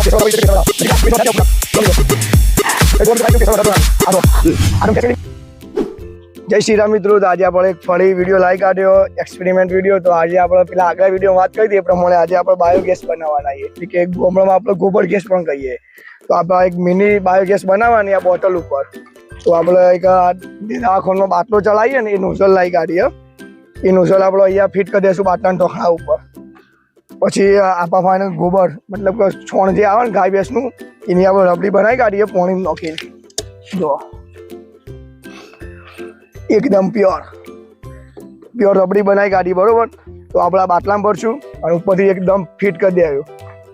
જય શ્રી રામ મિત્રો, તો આજે આપણે એક ફરી વિડીયો લાઈક આપ્યો એક્સપેરિમેન્ટ વિડીયો. તો આજે આપણે પેલા આગલા વિડીયો વાત કરી હતી એ પ્રમાણે આજે આપણે બાયોગેસ બનાવવાના છીએ કે ગામડામાં આપણે ગોબર ગેસ પણ કહીએ. તો આપણે એક મિની બાયોગેસ બનાવવાની આ બોટલ ઉપર. તો આપણે એક દવાખાનો બાટલો ચલાવીએ ને એ નોઝલ લાવી કાઢીએ. એ નોઝલ આપણે અહીંયા ફિટ કરી દઈશું બાટલાના ટોખણા ઉપર. પછી આપણા ફાઇનલ ગોબર મતલબ કે છોણ જે આવે ને ગાય ભેંસનું એની આપણે રબડી બનાવી કાઢીએ પાણી નાખીને. જો એકદમ પ્યોર રબડી બનાવી કાઢી બરોબર. તો આપણે આ બાટલામાં ભરશું અને ઉપરથી એકદમ ફિટ કરી દેવું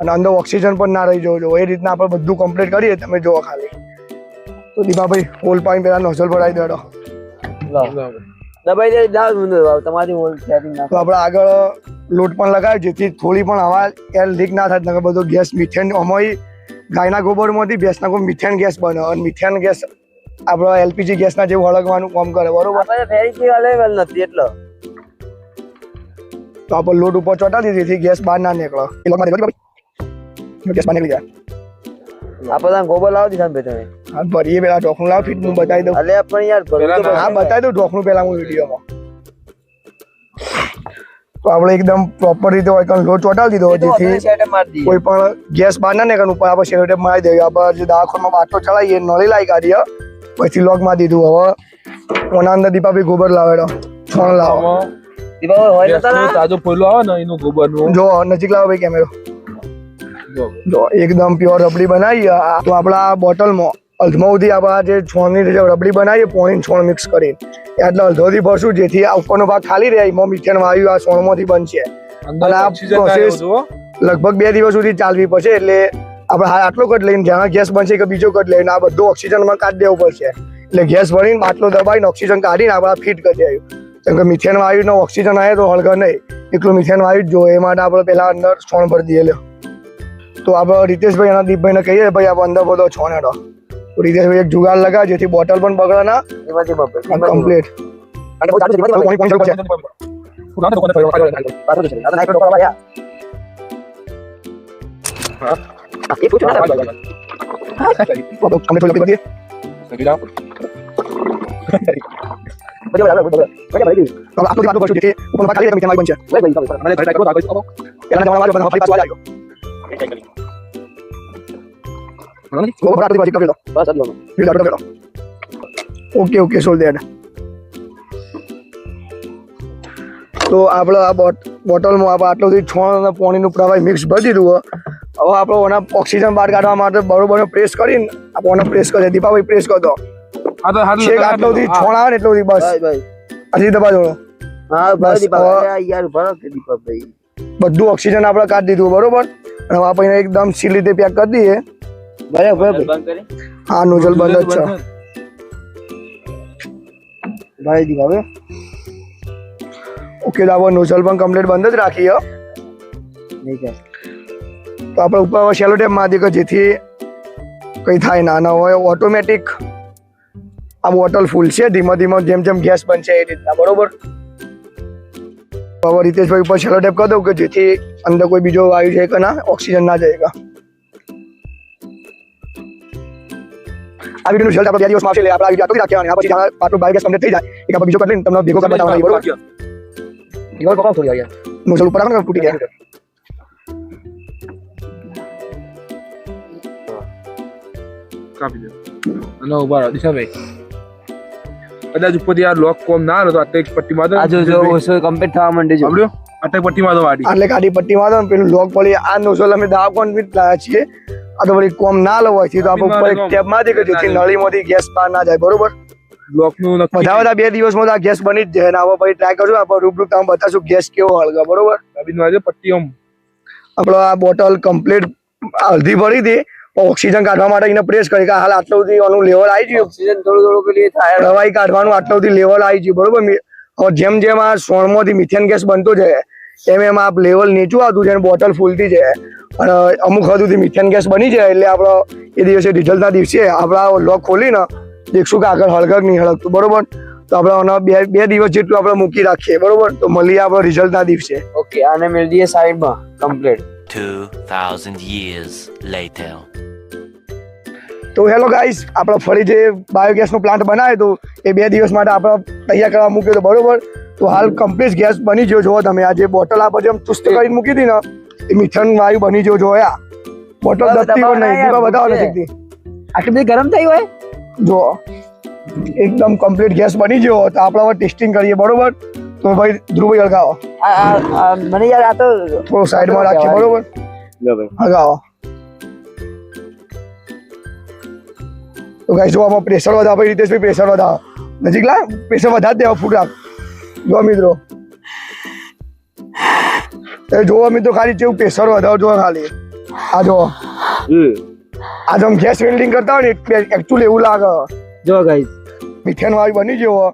અને અંદર ઓક્સિજન પણ ના રહી જવું જોઈએ. એ રીતના આપણે બધું કમ્પ્લીટ કરીએ. તમે જુઓ ખાલી. તો દીપાભાઈ હોલ પાણી પેલા નોઝલ ભરાઈ દેડો. તમારી તો આપણે આગળ લોટ પણ લગાવ્યો જેથી થોડી પણ હવા એર લીક ના થાય. બધો ગેસ મિથેન અમારી ગાયના ગોબરમાંથી ભેંસના કોઈ મિથેન ગેસ બને અને મિથેન ગેસ આપણો એલપીજી ગેસના જેવું હળગવાનું કામ કરે બરોબર. નથી એટલો તો આપણે લોટ ઉપર ચોટાડી જેથી ગેસ બહાર ના નીકળે. એ લોકોમાં ગેસ બહાર નીકળી જાય. આપણે ગોબર લાવો દીધા તમે. હા ભરીએ પેલા ઢોકણું લાવ ફીટ હું બતાવી દઉં. અલે પણ યાર હા બતાવી દઉં ઢોકણું પેલા હું વિડીયોમાં. તો આપણે એકદમ પ્રોપર રીતે લોટ ચોટાડી દીધો જેથી કોઈ પણ ગેસ બહાર ના નીકળે. ઉપર આપણે શેરોટેપ મારી દઈએ. આપણે જે દવાખાનામાં બાટલો ચલાવીએ નળી લાવી કાઢીએ પછી લોક માં દીધું. હવે ઓના અંદર દીપાભાઈ ગોબર લાવેડો છોણ લાવો. તાજો પોયલો આવે ને એનું ગોબર નું જો નજીક લાવો ભાઈ કેમેરો. જો એકદમ પ્યોર રબડી બનાવી. તો આપણા બોટલમાં અડધમાં સુધી આપણે જે છોણની રબડી બનાવીએ પાણી છોણ મિક્સ કરીને એટલે અડધોથી ભરશું જેથી આ ઉપરનો ભાગ ખાલી રહે. એમાં મિથેન વાયુ આ છોણમાંથી બનશે અને આ પ્રોસેસ લગભગ 2 દિવસ સુધી ચાલવી પડશે. એટલે આપણે આટલો કટ લઈને જ્યાં ગેસ બનશે કે બીજો કટ લઈને આ બધું ઓક્સિજનમાં કાઢી દેવું પડશે. એટલે ગેસ ભરીને બાટલો દબાવીને ઓક્સિજન કાઢીને આપણે ફિટ કરી દેવું. કેમ કે મિથેન વાયુનો ઓક્સિજન આવે તો હળગે નહીં. એટલું મિથેન વાયુ જ જોઈએ. એ માટે આપણે પહેલા અંદર છોણ ભરી દઈએ. તો આપણે રીતેશભાઈ અને દીપભાઈને કહીએ ભાઈ આપણે અંદર બધો છોણ હેડો. તો રીતેશભાઈ એક જુગાડ લગાવે જેથી બોટલ પણ બગડે ના. કમ્પ્લીટ ઓકે સોલ દેડ. તો આપણે આ બોટલમાં આપણે આટલું બધી છોણ અને પાણીનું પ્રવાહ મિક્સ ભરી દીધું. હવે આપણે ઓના ઓક્સિજન બહાર કાઢવા માટે બરોબર પ્રેસ કરીને આપણે ઓને પ્રેસ કરીએ. દીપાભાઈ પ્રેસ કરતો આટલું બધી છોણ આવે ને એટલું બધી બસ હજી દબાજો. બધું ઓક્સિજન આપણે કાઢી દીધું બરોબર. હવે આપણે એકદમ સીલ રીતે પેક કરી દઈએ. હા નોઝલ બંધ જ છે ભાઈ દીપાભાઈ. ઓકે તો આપણે નોઝલ પણ કમ્પ્લીટ બંધ જ રાખીએ. તો આપણે ઉપર શેલો ટેપ મારી કે જેથી કંઈ થાય ના હોય. ઓટોમેટિક આ બોટલ ફૂલ છે ધીમે ધીમે જેમ જેમ ગેસ બનશે એ રીતના બરોબર. હવે રીતેશભાઈ ઉપર શેલો ટેપ કરી દઉં કે જેથી અંદર કોઈ બીજો વાયુ છે કે ના ઓક્સિજન ના જાય. આ વિડીયોનું રિઝલ્ટ આપણે 2 દિવસમાં આવશે. એટલે આપણે આ વિડીયો આટલું રાખીએ અને પછી આટલું બાયોગેસ કમ્પ્લીટ થઈ જાય એક આપણે બીજો કરી લઈને તમને ભેગો કરી બતાવવાનો બરોબર. નોઝલ ઉપર આપણે તૂટી ગયા. કાપી દે અને ઉભા રહો દિશાભાઈ. કદાચ ઉપરથી આ લોક કોમ ના હતો આટલે એક પટ્ટી મારો. આ જો કમ્પ્લીટ થવા માંડી છે. આવડ્યો આટલે પટ્ટી મારો વાડી એટલે ગાડી પટ્ટી મારો ને પેલું લોક પડી. આ નોઝલ અમે દાવકોન વિથ લાયા છીએ. આ તો વળી કોમ ના લો હોય તો આપણે ઉપર એક ટેપ મારી કે જેથી નળીમાંથી ગેસ બહાર ના જાય બરોબર. લોકનું બધા 2 દિવસમાં આ ગેસ બની જ જાય. ને હવે પછી ટ્રાય કરશું આપણે રૂબરૂ તમને બતાવશું ગેસ કેવો હળગે બરોબર. પટ્ટી આપણે આ બોટલ કમ્પ્લીટ અડધી ભરી દે. ઓક્સિજન કાઢવા માટે એને પ્રેસ કરી કે હાલ આટલું સુધી આનું લેવલ આવી ગયું. ઓક્સિજન થોડું થાય દવાઈ કાઢવાનું આટલું સુધી લેવલ આવી ગયું બરોબર. હવે જેમ જેમ આ છોણમાંથી મિથેન ગેસ બનતો જાય એમ આ લેવલ નીચું આવતું જાય બોટલ ફૂલતી જાય અને અમુક હદ સુધી મિથેન ગેસ બની જાય. એટલે આપણે એ દિવસે રિઝલ્ટના દિવસે આપણા લોક ખોલીને દેખશું કે આગળ હળગક નહીં હળગતું બરોબર. તો આપણે 2 દિવસ જેટલું આપણે મૂકી રાખીએ બરોબર. તો મળીએ આપણે રિઝલ્ટના દિવસે. ઓકે આને મેળ દઈએ સાઈડમાં કમ્પ્લીટ. 2,000 years later. તો હેલો ગાઈસ, આપણે ફરી જે બાયોગેસનો પ્લાન્ટ બનાવ્યો તો એ 2 દિવસ માટે આપણે તૈયાર કરવા મૂક્યો તો બરોબર. તો હાલ કમ્પ્લીટ ગેસ બની ગયો. જો તમે આ જે બોટલ આ બધી ચુસ્ત કરીને મૂકી હતી ને એ મિથેન વાયુ બની ગયો. જો આ બોટલ દબતી પણ નહીં, દીપા બતાવો ને શીખતી આટલી બધી ગરમ થઈ હોય. જો એકદમ કમ્પ્લીટ ગેસ બની ગયો. તો આપણે હવે ટેસ્ટિંગ કરીએ બરોબર. તો ભાઈ ધ્રુવભાઈ હળગાવો, મને યાર આ તો થોડું સાઈડમાં રાખીએ બરોબર. હળગાવો. તો ગાઈસ જો આમાં પ્રેશર વધાવો. ભાઈ રીતેશભાઈ પ્રેશર વધાવો, નજીક લા, પ્રેશર વધારી દેવા ફૂટ રાખ. જો મિત્રો જોવા મિત્રો ખાલી જેવું પ્રેશર વધાવો. જો ખાલી આ જો આ જેમ ગેસ વેલ્ડિંગ કરતા હોય ને એકચ્યુઅલી એવું લાગે. જો ગાઈસ મિથેન વાયુ બની ગયો.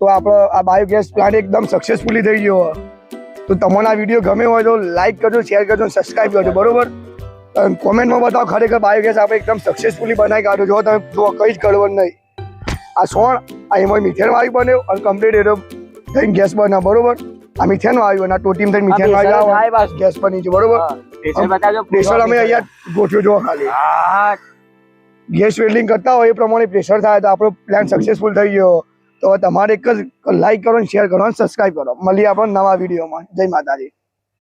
તો આપણો આ બાયોગેસ પ્લાન્ટ એકદમ સક્સેસફુલી થઈ ગયો. તો તમને આ વિડીયો ગમે હોય તો લાઈક કરજો, શેર કરજો, સબસ્ક્રાઈબ કરજો બરોબર. કોમેન્ટમાં બતાવો ખરેખર બાયોગેસ આપણે એકદમ સક્સેસફુલી બનાવી કાઢો. જો તમે જો કંઈ જ ગડબડ નહીં. આ સોણ આ એમાં મિથેન વાયુ બન્યો અને કમ્પ્લીટ એનો થઈને ગેસ બને બરોબર. આ મિથેન વાયુ અને આ ટોટીમ થઈને મિથેન વાયુ આવે ગેસ બની છે બરોબર. પ્રેશર અમે અહીંયા ગોઠવ્યો. જો ખાલી ગેસ વેલ્ડિંગ કરતા હોય એ પ્રમાણે પ્રેશર થાય તો આપણો પ્લાન સક્સેસફુલ થઈ ગયો. તો તમારે એક જ લાઈક કરો, શેર કરો અને સબસ્ક્રાઈબ કરો. મળીએ આપણે નવા વિડીયોમાં. જય માતાજી.